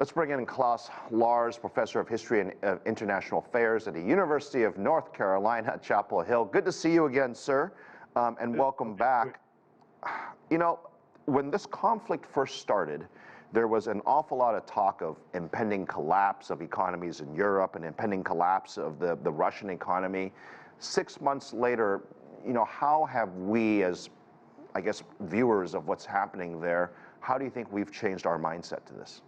Let's bring in Klaus Larres, Professor of History and International Affairs at the University of North Carolina at Chapel Hill. Good to see you again, sir, and welcome back. You know, when this conflict first started, there was an awful lot of talk of impending collapse of economies in Europe and impending collapse of the Russian economy. 6 months later, you know, how have we, as, I guess, viewers of what's happening there, how do you think we've changed our mindset to this?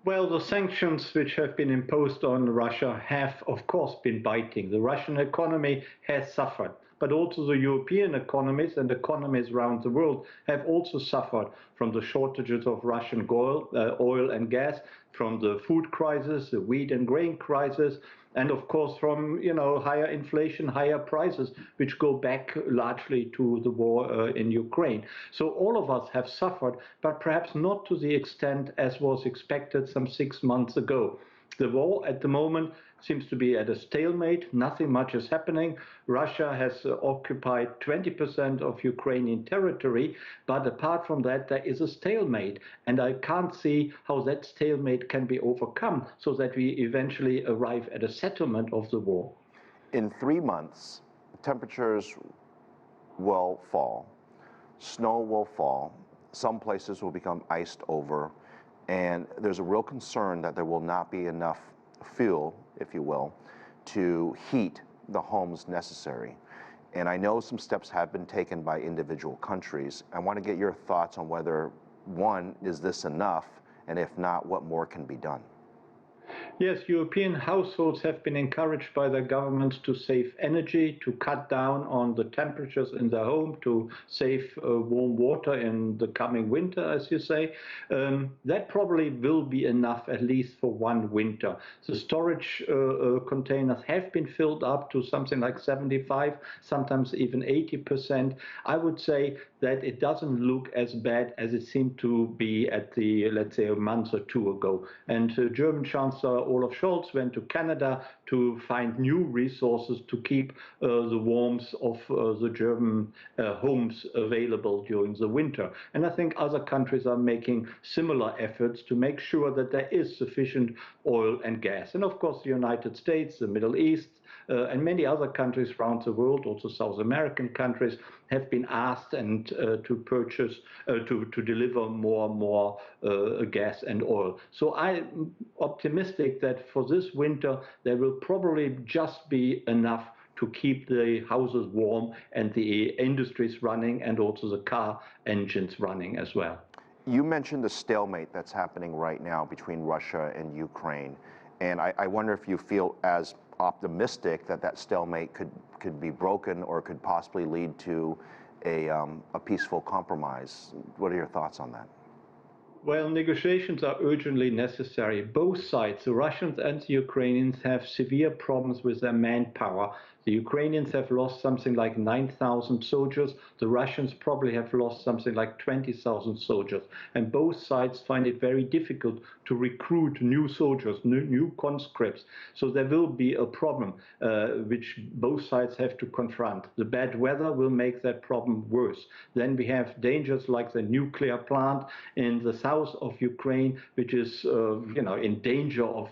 Well, the sanctions which have been imposed on Russia have, of course, been biting. The Russian economy has suffered, but also the European economies and economies around the world have also suffered from the shortages of Russian oil and gas, from the food crisis, the wheat and grain crisis, and of course from, you know, higher inflation, higher prices, which go back largely to the war in Ukraine. So all of us have suffered, but perhaps not to the extent as was expected some 6 months ago. The war at the moment seems to be at a stalemate. Nothing much is happening. Russia has occupied 20% of Ukrainian territory, but apart from that, there is a stalemate. And I can't see how that stalemate can be overcome so that we eventually arrive at a settlement of the war. In 3 months, temperatures will fall, snow will fall, some places will become iced over, and there's a real concern that there will not be enough fuel, if you will, to heat the homes necessary. And I know some steps have been taken by individual countries. I want to get your thoughts on whether, one, is this enough, and if not, what more can be done? Yes, European households have been encouraged by their governments to save energy, to cut down on the temperatures in their home, to save warm water in the coming winter, as you say. That probably will be enough, at least for one winter. The storage containers have been filled up to something like 75, sometimes even 80%. I would say that it doesn't look as bad as it seemed to be at the, let's say, a month or two ago. And German Chancellor Olaf Scholz went to Canada to find new resources to keep the warmth of the German homes available during the winter. And I think other countries are making similar efforts to make sure that there is sufficient oil and gas. And of course, the United States, the Middle East, and many other countries around the world, also South American countries, have been asked and to purchase, to deliver more gas and oil. So I'm optimistic that for this winter, there will probably just be enough to keep the houses warm and the industries running and also the car engines running as well. You mentioned the stalemate that's happening right now between Russia and Ukraine. And I wonder if you feel as optimistic that that stalemate could be broken or could possibly lead to a peaceful compromise. What are your thoughts on that? Well, negotiations are urgently necessary. Both sides, the Russians and the Ukrainians, have severe problems with their manpower. The Ukrainians have lost something like 9,000 soldiers. The Russians probably have lost something like 20,000 soldiers. And both sides find it very difficult to recruit new soldiers, new conscripts. So there will be a problem which both sides have to confront. The bad weather will make that problem worse. Then we have dangers like the nuclear plant in the south of Ukraine, which is in danger of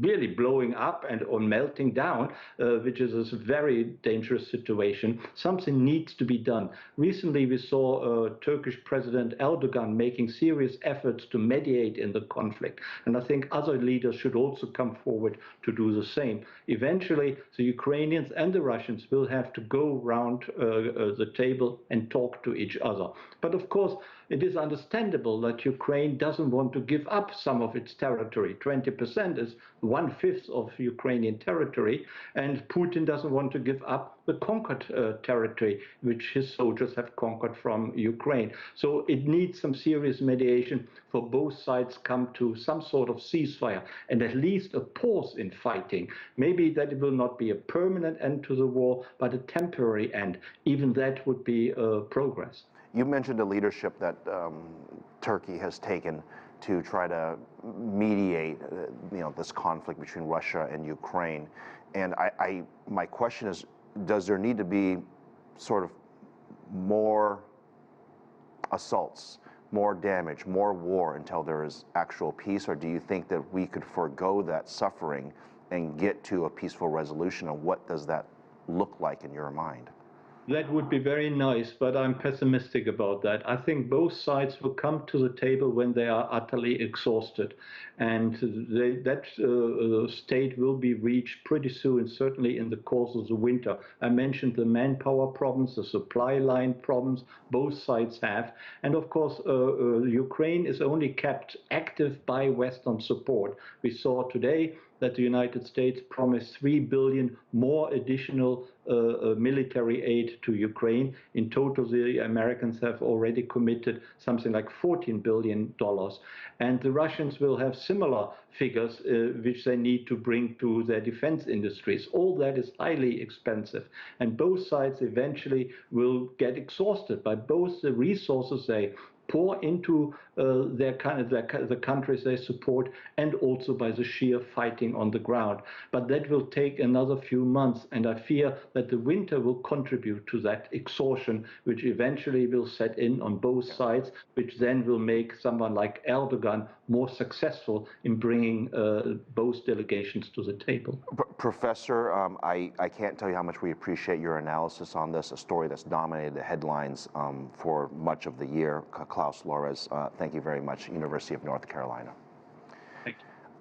really blowing up and or melting down, which is a very dangerous situation. Something needs to be done. Recently, we saw Turkish President Erdogan making serious efforts to mediate in the conflict. And I think other leaders should also come forward to do the same. Eventually, the Ukrainians and the Russians will have to go around the table and talk to each other. But of course, it is understandable that Ukraine doesn't want to give up some of its territory. 20% is 1/5 of Ukrainian territory, and Putin doesn't want to give up the conquered territory, which his soldiers have conquered from Ukraine. So it needs some serious mediation for both sides come to some sort of ceasefire and at least a pause in fighting. Maybe that it will not be a permanent end to the war, but a temporary end. Even that would be progress. You mentioned the leadership that Turkey has taken to try to mediate, this conflict between Russia and Ukraine. And my question is, does there need to be sort of more assaults, more damage, more war until there is actual peace, or do you think that we could forego that suffering and get to a peaceful resolution, and what does that look like in your mind? That would be very nice, but I'm pessimistic about that. I think both sides will come to the table when they are utterly exhausted, and that state will be reached pretty soon, certainly in the course of the winter. I mentioned the manpower problems, the supply line problems both sides have, and of course, Ukraine is only kept active by Western support. We saw today that the United States promised $3 billion more additional military aid to Ukraine. In total, the Americans have already committed something like $14 billion. And the Russians will have similar figures which they need to bring to their defense industries. All that is highly expensive. And both sides eventually will get exhausted by both the resources they pour into the countries they support, and also by the sheer fighting on the ground. But that will take another few months, and I fear that the winter will contribute to that exhaustion, which eventually will set in on both sides, which then will make someone like Erdogan more successful in bringing both delegations to the table. Professor, I can't tell you how much we appreciate your analysis on this, a story that's dominated the headlines for much of the year. Klaus Larres, thank you very much, University of North Carolina.